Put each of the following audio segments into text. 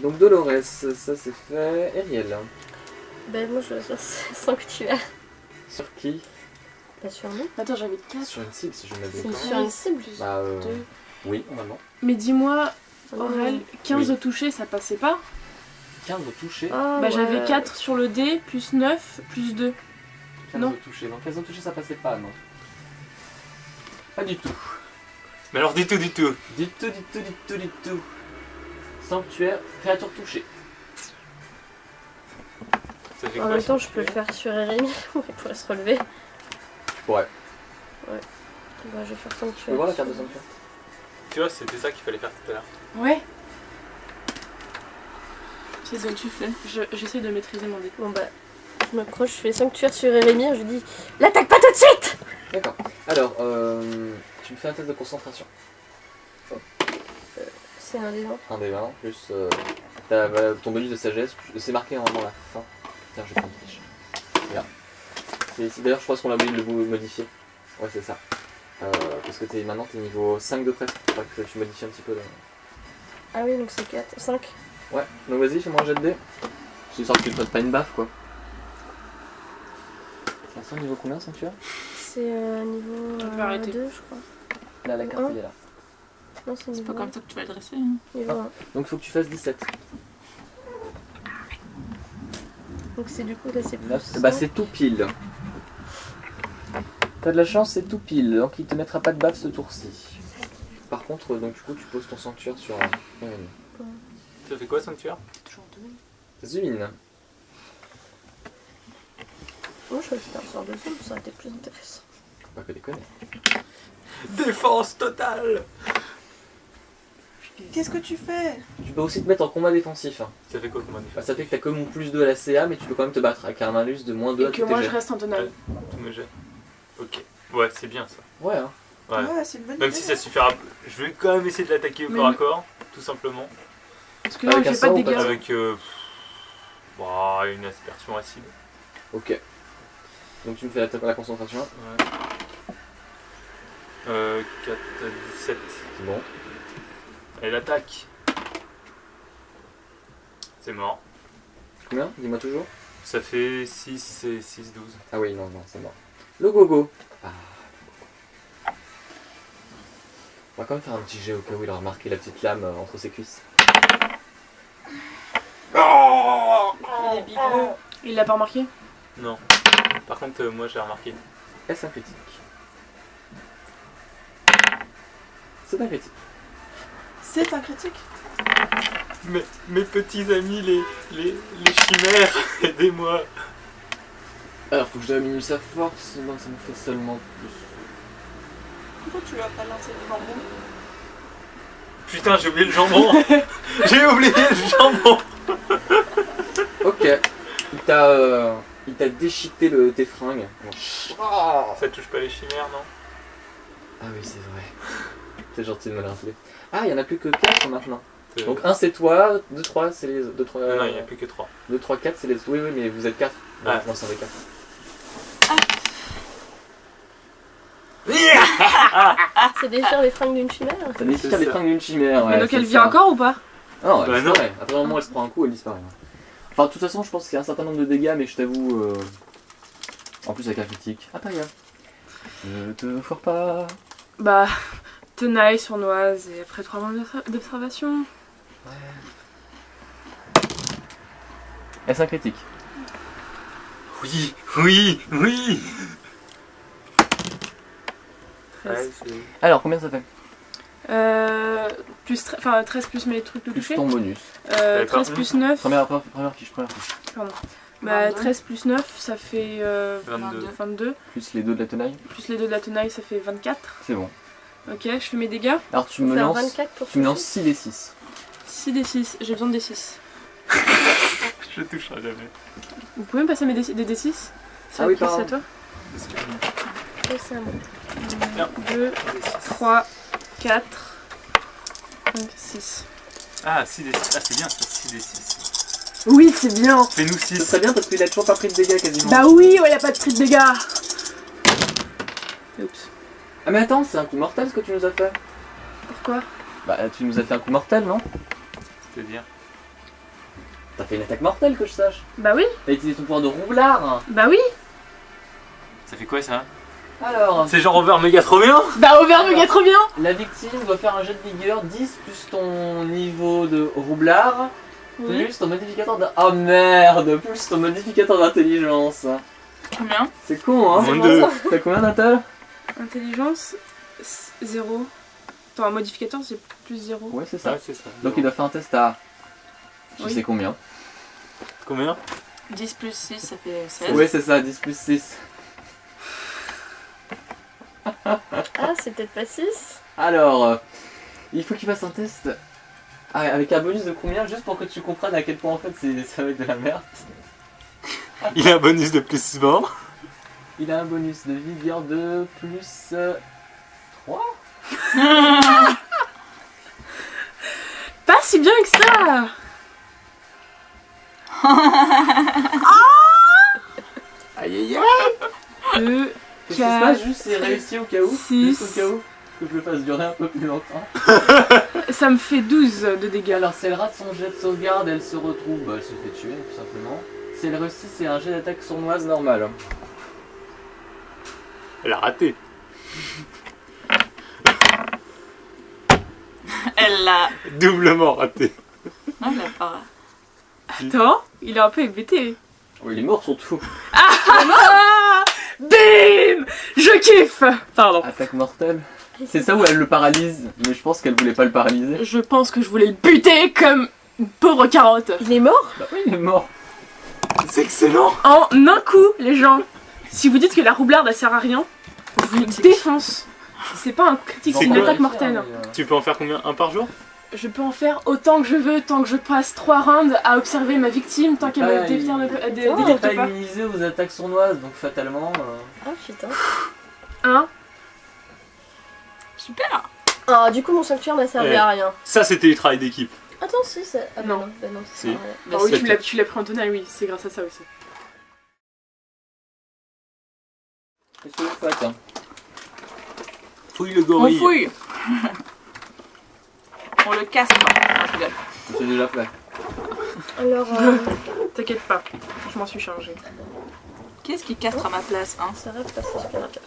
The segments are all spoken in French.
Donc Dolores, ça c'est fait. Ariel. Ben moi je vais sanctuaire. Sur qui? Pas sur nous. Attends, j'avais 4. Sur une cible si je ne m'abuse. C'est sur une cible. Bah Deux. oui, normalement. Mais dis-moi, Ah, Aurel, 15 Oui. au toucher, ça passait pas? 15 au toucher. Ah, Bah ouais. j'avais 4 sur le dé, plus 9, plus 2. 15 non. au toucher. Donc 15 au toucher ça passait pas, non. Pas du tout. Mais alors du tout. Du tout. Sanctuaire, créature touchée. Ça fait En quoi, même ça temps je peux le faire sur Rémi. Il pourrait se relever. Ouais. Bah je vais faire Tu sanctuaire. peux voir la carte de sanctuaire? Tu vois, c'était ça qu'il fallait faire tout à l'heure. Ouais. C'est ce que tu fais. J'essaie de maîtriser mon dé. Bon bah je m'approche, je fais sanctuaire sur Rémi, je lui dis l'attaque pas tout de suite. D'accord. Alors, tu me fais un test de concentration. C'est un des 20. Un des 20, plus ton bonus de sagesse. C'est marqué normalement à la fin. Tiens, je vais prendre une fiche. Regarde. D'ailleurs, je pense qu'on a oublié de le modifier. Ouais, c'est ça. Parce que maintenant, t'es niveau 5 de près. Faudrait que tu modifies un petit peu. Là. Ah oui donc c'est 4, 5. Ouais, donc vas-y, fais-moi un jet de dés. Je suis sûr que tu te prennes pas une baffe, quoi. C'est un niveau combien, sanctuaire? C'est niveau On peut arrêter. 2 je crois. Là, la carte, Un. elle est là. Non c'est C'est niveau pas 1. comme ça que tu vas le dresser. Hein. Niveau 1. Donc, il faut que tu fasses 17. Donc c'est du coup là c'est plus. 9. Bah, c'est tout pile. T'as de la chance, c'est tout pile. Donc, il te mettra pas de baffe ce tour-ci. Par contre, donc, du coup, tu poses ton sanctuaire sur un ennemi. Ça fait quoi, sanctuaire? Toujours 2. Zumine. Moi je vais faire un sort de zoom, ça aurait été plus intéressant. Pas que déconner. Défense totale. Qu'est-ce que tu fais? Tu peux aussi te mettre en combat défensif. Hein. Ça fait quoi comme Bah, défense? ça fait que t'as que mon plus 2 à la CA, mais tu peux quand même te battre avec un malus de moins 2 à Et tous que tes moi jets. je reste en tenaille. Tous mes jets. Ok. Ouais, c'est bien ça. Ouais, hein. Ouais. C'est une bonne Même idée. si ça suffira. Je vais quand même essayer de l'attaquer au Mais corps à oui. corps, tout simplement. Parce que là on Avec un fait pas de sort ou pas dégâts. de Avec une aspersion acide. Ok. Donc tu me fais la concentration. Ouais. 4, 17. C'est bon. Elle attaque. C'est mort. Combien? Dis-moi toujours. Ça fait 6 et 6, 12. Ah oui, non, c'est mort. Le gogo. Ah. On va quand même faire un petit jet au cas où il a remarqué la petite lame entre ses cuisses. Il est bigot. Il l'a pas remarqué? Non. Par contre, moi j'ai remarqué. Est-ce un critique? C'est un critique. C'est un critique. Mes petits amis, les chimères, aidez-moi. Alors faut que je diminue sa force, donc ça me fait seulement plus. Pourquoi tu lui as pas lancé le jambon? Putain, j'ai oublié le jambon. J'ai oublié le jambon. Ok. Il t'a déchiqueté tes fringues. Ah Ça touche pas les chimères, non? oui, c'est vrai. C'est gentil de me le rappeler. Ah, il y en a plus que 4 maintenant. C'est- Donc 1 c'est toi, 2, 3 c'est les 2, 3, Non, il n'y a plus que 3. 2, 3, 4 c'est les... Oui, mais vous êtes 4. Non, Ah. non, c'est avec 4. C'est déchirer les fringues d'une chimère. Ça déchire C'est les ça. fringues d'une chimère, ouais. Mais donc c'est elle vit ça. encore ou pas? Non, elle Bah non. disparaît. À partir du moment où elle se prend un coup, elle disparaît. Enfin, de toute façon, je pense qu'il y a un certain nombre de dégâts, mais je t'avoue... En plus avec un critique. Ah, pas grave. Ne te foire pas. Bah, tenaille, sournoise et après 3 mois d'observation. Est-ce un critique? Oui, oui, oui. 13. Ouais, c'est- Alors, combien ça fait? Enfin 13 plus mes trucs de Plus toucher. ton bonus. 13 plus 9. Première quiche. Pardon. Bah 22. 13 plus 9, ça fait 22. 22. Plus les 2 de la tenaille. Plus les 2 de la tenaille, ça fait 24. C'est bon. Ok, je fais mes dégâts. Alors, tu Faut me faire lances... 24 pour Tu me toucher. lances 6 des 6. 6 des 6, j'ai besoin des 6. Je toucherai jamais. Vous pouvez me passer des D6? Ah oui, c'est à pardon. toi. Ouais, c'est à moi. 2, 3, 4, 5, 6. Ah, 6 des 6. Ah, c'est bien ça, 6 des 6. Oui, c'est bien. Fais-nous Ce 6. serait bien parce qu'il a toujours pas pris de dégâts quasiment. Bah oui, ouais, y a pas de crit de dégâts. Oups. Ah mais attends, c'est un coup mortel ce que tu nous as fait. Pourquoi? Bah tu nous as fait un coup mortel, non? C'est-à-dire T'as fait une attaque mortelle que je sache. Bah oui, T'as utilisé ton pouvoir de roublard. bah oui. Ça fait quoi ça? Alors, C'est genre over méga trop bien. Bah au verbe trop bien. la victime doit faire un jet de vigueur 10 plus ton niveau de roublard, Oui. plus ton modificateur de... Oh merde, plus ton modificateur d'intelligence. Combien? C'est con, hein? Moins deux. T'as combien, Natal? Intelligence 0. Attends, un modificateur c'est plus 0. Ouais, c'est ça. Ouais, c'est ça. Donc il doit faire un test à... Je Oui. sais combien. Combien? 10 plus 6, ça fait 16. Ouais, c'est ça, 10 plus 6. Ah, c'est peut-être pas 6. Alors, il faut qu'il fasse un test avec un bonus de combien, juste pour que tu comprennes à quel point en fait ça va être de la merde. Il a un bonus de plus 20. Il a un bonus de vigueur de plus 3. Pas si bien que ça. Aïe aïe aïe. 2, Qu'est-ce qui se passe? Juste c'est réussi au cas où. Six. Juste au cas où que je le fasse durer un peu plus longtemps. ça me fait 12 de dégâts. Alors si elle rate son jet de sauvegarde, elle se retrouve, elle se fait tuer tout simplement. Si elle réussit, c'est un jet d'attaque sournoise normal. Elle a raté. Elle l'a. Doublement raté. Non, elle l'a pas. Attends, il est un peu hébété. Oh, il est mort surtout. Ah bim. Je kiffe. Pardon. Attaque mortelle. C'est ça où elle le paralyse, mais je pense qu'elle voulait pas le paralyser. Je pense que je voulais le buter comme une pauvre carotte. Il est mort? Bah oui, il est mort. C'est excellent. En un coup, les gens. Si vous dites que la roublarde elle sert à rien, je vous défonce. C'est pas un critique, c'est une attaque mortelle. Tu peux en faire combien? Un par jour? Je peux en faire autant que je veux, tant que je passe 3 rounds à observer ma victime, tant qu'elle Ah, me détecte Il n'est pas détecte pas. immunisé aux attaques sournoises, donc fatalement... Ah putain. 1. Super. Ah, du coup, mon sanctuaire n'a servi Ouais. à rien. Ça, c'était du travail d'équipe. Attends, si, c'est. Ah, Non. bah non, ça Si. sert à rien. Bah, Ah oui, c'est- tu l'as pris en tonal, oui, c'est grâce à ça aussi. Qu'est-ce que vous faites hein? Fouille le On gorille. fouille. On le casse pas. Non, je rigole. C'est déjà fait. Alors, T'inquiète pas, je m'en suis chargée. Qu'est-ce qui castre à ma place, hein? ça reste assez supplémentaire.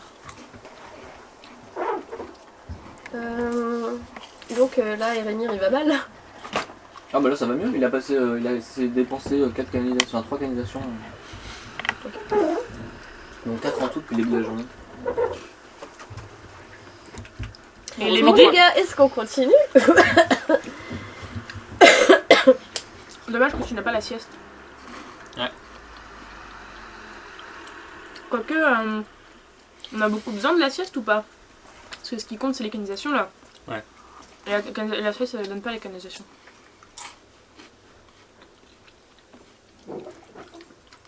Donc là, Erémir il va mal. Ah bah là ça va mieux, il a passé, il s'est dépensé 4 canalisations, 3 canalisations. Donc 4 en tout depuis le début de la journée. Et les Bon, midis. les gars, est-ce qu'on continue? Dommage que tu n'as pas la sieste. Ouais. Quoique, on a beaucoup besoin de la sieste ou pas? Parce que ce qui compte c'est les canalisations là. Ouais. Et la sieste ça donne pas les canalisations.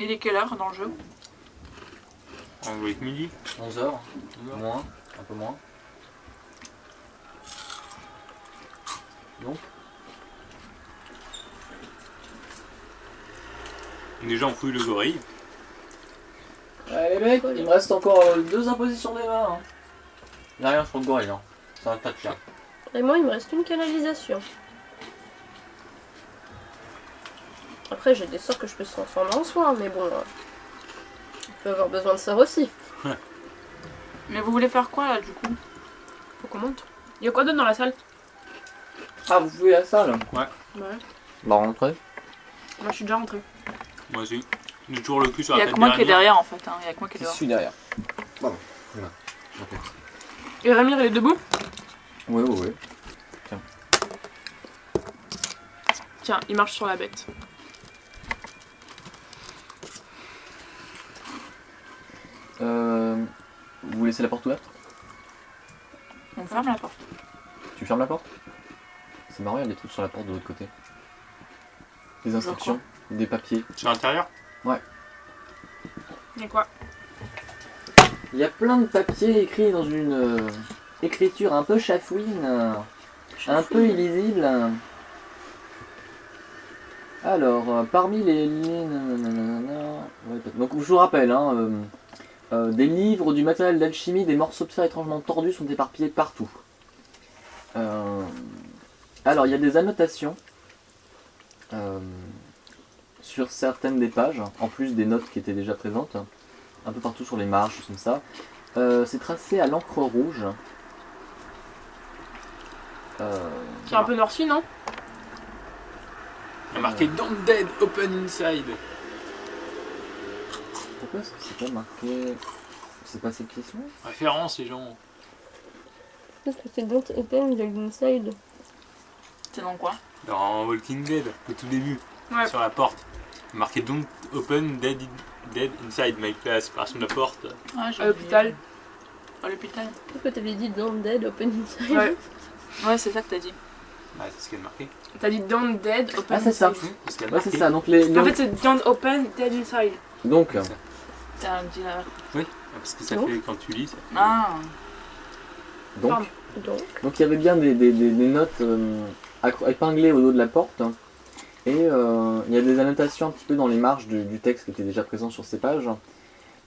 Il est quelle heure dans le jeu? On va avec midi. 11h, moins, un peu moins. Donc, Déjà, on fouille le gorille. allez mec, il me reste encore 2 impositions des mains. Hein. Il n'y a rien sur le gorille, hein. C'est un tas de chiens. Et moi, il me reste une canalisation. Après, j'ai des sorts que je peux transformer en soin, mais bon, je peux avoir besoin de sorts aussi. Mais vous voulez faire quoi là du coup? Faut qu'on monte. Il y a quoi d'autre dans la salle? Ah, vous pouvez à la salle? Ouais. Bah rentrez. Moi je suis déjà rentrée. Moi aussi. J'ai toujours le cul sur Il y la a tête que moi qui est d'Erémir. derrière en fait. Hein. Il y a que moi qui est Je dehors. suis derrière. Et Ramir il est debout? Ouais, ouais, ouais. Tiens, il marche sur la bête. Vous laissez la porte ouverte? On ferme la porte. Tu fermes la porte? C'est marrant, il y a des trucs sur la porte de l'autre côté. Des instructions, des papiers. Sur l'intérieur? Et quoi? Il y a plein de papiers écrits dans une écriture un peu chafouine, un peu illisible. Alors, parmi les lignes... Ouais, donc je vous rappelle, hein, des livres, du matériel d'alchimie, des morceaux de fer étrangement tordus sont éparpillés partout. Alors, il y a des annotations sur certaines des pages, en plus des notes qui étaient déjà présentes, un peu partout sur les marges, choses comme ça. C'est tracé à l'encre rouge. C'est un peu noirci, non? Il y a marqué Don't Dead, Open Inside. Pourquoi est-ce que c'est pas marqué? C'est pas cette question? Référence, les gens. Qu'est-ce que c'est Don't Open the Inside? C'est dans quoi? Dans Walking Dead, au tout début, Ouais. sur la porte. Marqué Don't Open Dead Inside, my class, séparation de la porte. Ah, j'ai À l'hôpital. oublié. À l'hôpital. Qu'est-ce que t'avais dit Don't Dead Open Inside? Ouais. Ouais, c'est ça que t'as dit. Ah, c'est ce qu'il y a marqué. T'as dit Don't Dead Open Ah, c'est ça. Inside. C'est ce qu'il y a Ouais, marqué. c'est ça. Donc, les... En fait, c'est Don't Open Dead Inside. donc, T'as dit la... Parce que ça Non. fait quand tu lis. Ça... Ah. donc, Pardon. Donc, il y avait bien des notes épinglées au dos de la porte. Et il y a des annotations un petit peu dans les marges du texte qui étaient déjà présents sur ces pages.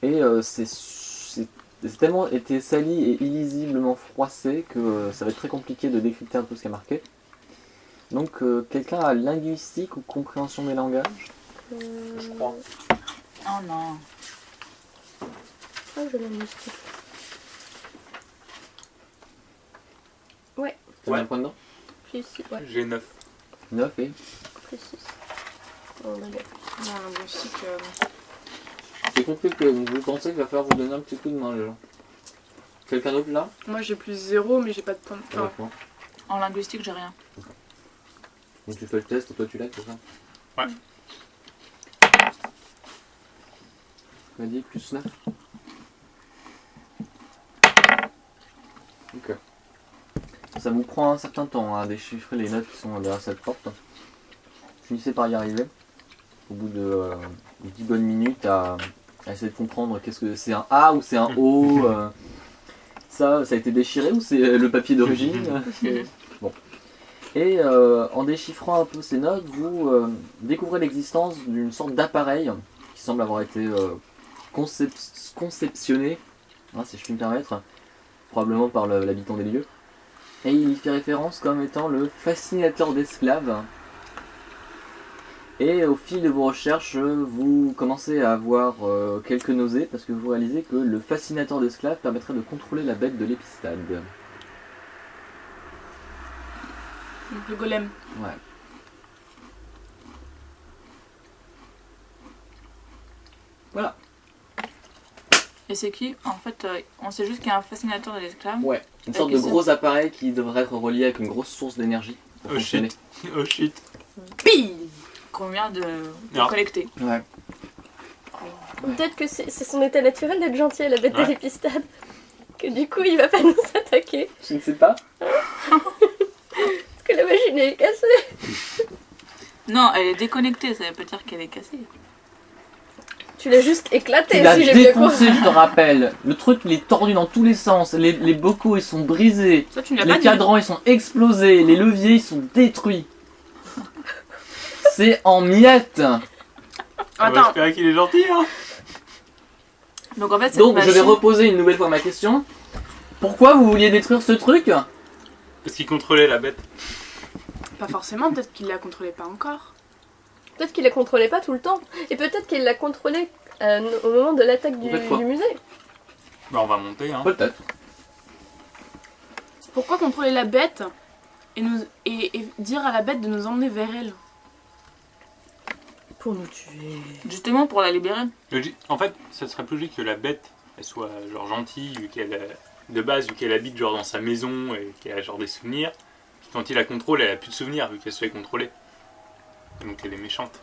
Et c'est tellement été sali et illisiblement froissé que ça va être très compliqué de décrypter un peu ce qui est marqué. Donc quelqu'un a linguistique ou compréhension des langages? Je crois. Oh non. Ah, j'ai la mystique. T'as Ouais. mis un point dedans? Plus 6, ouais, J'ai 9. 9 et... plus 6. On a bien. Non, linguistique. C'est compliqué, donc vous pensez qu'il va falloir vous donner un petit coup de main les gens. Quelqu'un d'autre là? Moi j'ai plus 0, mais j'ai pas de point. Enfin, D'accord. En linguistique, j'ai rien. Donc tu fais le test, toi tu l'as, c'est ça? Ouais. Tu m'as dit plus 9? Ok. Ça vous prend un certain temps à déchiffrer les notes qui sont derrière cette porte. Finissez par y arriver. Au bout de 10 bonnes minutes à essayer de comprendre qu'est-ce que c'est un A ou c'est un O. Ça a été déchiré ou c'est le papier d'origine? Bon. Et en déchiffrant un peu ces notes, vous découvrez l'existence d'une sorte d'appareil qui semble avoir été conceptionné, hein, si je puis me permettre, probablement par l'habitant des lieux. Et il y fait référence comme étant le fascinateur d'esclaves. Et au fil de vos recherches, vous commencez à avoir quelques nausées parce que vous réalisez que le fascinateur d'esclaves permettrait de contrôler la bête de l'épistade. donc le golem. Ouais. Voilà. Et c'est qui? En fait, on sait juste qu'il y a un fascinateur de l'esclave. Ouais. Une Et sorte que de ça- gros appareil qui devrait être relié avec une grosse source d'énergie pour Oh fonctionner. shit. Oh shit. Pile. Qu'on vient de Alors. collecter. Ouais. Peut-être que c'est son état naturel d'être gentil à la bête Ouais. de l'épistade. Que du coup, il va pas nous attaquer. Je ne sais pas. Parce que la machine est cassée. Non, elle est déconnectée, ça veut pas dire qu'elle est cassée. Tu l'as juste éclaté, Tu l'as si j'ai bien défoncé, compris. je te rappelle. Le truc, il est tordu dans tous les sens. Les bocaux, ils sont brisés. Ça, tu ne l'as Les pas dit. cadrans, ils sont explosés. Les leviers, ils sont détruits. C'est en miettes. On va Attends, espérer qu'il est gentil, hein. Donc en fait, cette Donc, je vais machine- reposer une nouvelle fois ma question. Pourquoi vous vouliez détruire ce truc? Parce qu'il contrôlait la bête. pas forcément, peut-être qu'il la contrôlait pas encore. Peut-être qu'il la contrôlait pas tout le temps. Et peut-être qu'il l'a contrôlé au moment de l'attaque Vous faites quoi du musée. Bah, on va monter, hein. Peut-être. Pourquoi contrôler la bête et dire à la bête de nous emmener vers elle? Pour nous tuer. Justement pour la libérer. En fait, ça serait plus logique que la bête, elle soit genre gentille, vu qu'elle de base, vu qu'elle habite genre dans sa maison et qu'elle a genre des souvenirs. Quand il la contrôle, elle a plus de souvenirs vu qu'elle se fait contrôler. Et donc elle est méchante.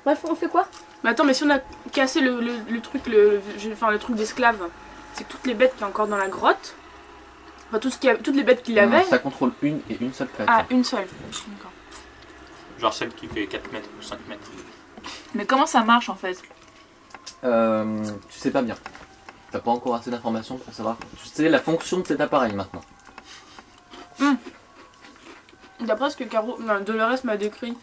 Bref, on fait quoi? Mais attends, mais si on a cassé le truc, enfin le truc d'esclave, c'est que toutes les bêtes qui sont encore dans la grotte, enfin toutes les bêtes qu'il avait, Non, ça contrôle une et une seule créature. ah une seule. D'accord. Genre celle qui fait 4 mètres ou 5 mètres. Mais comment ça marche en fait? Tu sais pas bien. T'as pas encore assez d'informations pour savoir. Tu sais la fonction de cet appareil maintenant. D'après ce que Dolores m'a décrit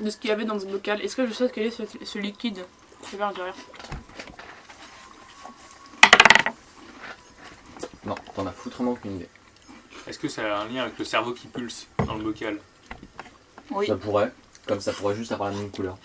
de ce qu'il y avait dans ce bocal, est-ce que je sais quel est ce liquide? C'est vert, je dirais. Non, t'en as foutrement aucune idée. Est-ce que ça a un lien avec le cerveau qui pulse dans le bocal? Oui. Ça pourrait. Comme ça pourrait juste avoir la même couleur.